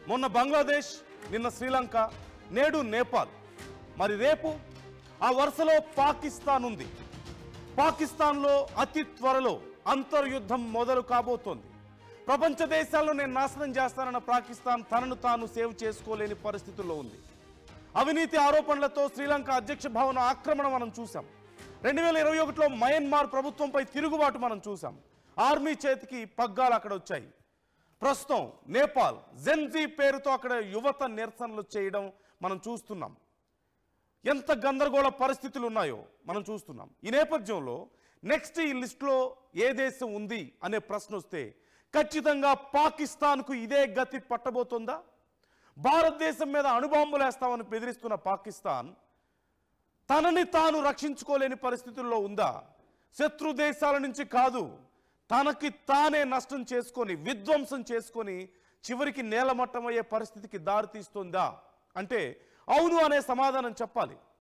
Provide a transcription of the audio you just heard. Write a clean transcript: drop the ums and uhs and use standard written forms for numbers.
మొన్న బంగ్లాదేశ్, నిన్న శ్రీలంక, నేడు నేపాల్. మరి రేపు ఆ వరుసలో పాకిస్తాన్ ఉంది. పాకిస్తాన్లో అతి త్వరలో అంతర్యుద్ధం మొదలు కాబోతోంది. ప్రపంచ దేశాల్లో నేను నాశనం చేస్తానన్న పాకిస్తాన్ తనను తాను సేవ్ చేసుకోలేని పరిస్థితుల్లో ఉంది. అవినీతి ఆరోపణలతో శ్రీలంక అధ్యక్ష భవన ఆక్రమణ మనం చూసాం. 2021లో మయన్మార్ ప్రభుత్వంపై తిరుగుబాటు మనం చూసాం. ఆర్మీ చేతికి పగ్గాలు అక్కడ వచ్చాయి. ప్రస్తుతం నేపాల్ జెన్జీ పేరుతో అక్కడ యువత నిరసనలు చేయడం మనం చూస్తున్నాం. ఎంత గందరగోళ పరిస్థితులు ఉన్నాయో మనం చూస్తున్నాం. ఈ నేపథ్యంలో నెక్స్ట్ ఈ లిస్టులో ఏ దేశం ఉంది అనే ప్రశ్న వస్తే ఖచ్చితంగా పాకిస్తాన్కు ఇదే గతి పట్టబోతుందా? భారతదేశం మీద అణుబాంబులు వేస్తామని బెదిరిస్తున్న పాకిస్తాన్ తనని తాను రక్షించుకోలేని పరిస్థితుల్లో ఉందా? శత్రు దేశాల నుంచి కాదు, తనకి తానే నష్టం చేసుకొని విధ్వంసం చేసుకొని చివరికి నేలమట్టమయ్యే పరిస్థితికి దారితీస్తుందా అంటే అవును అనే సమాధానం చెప్పాలి.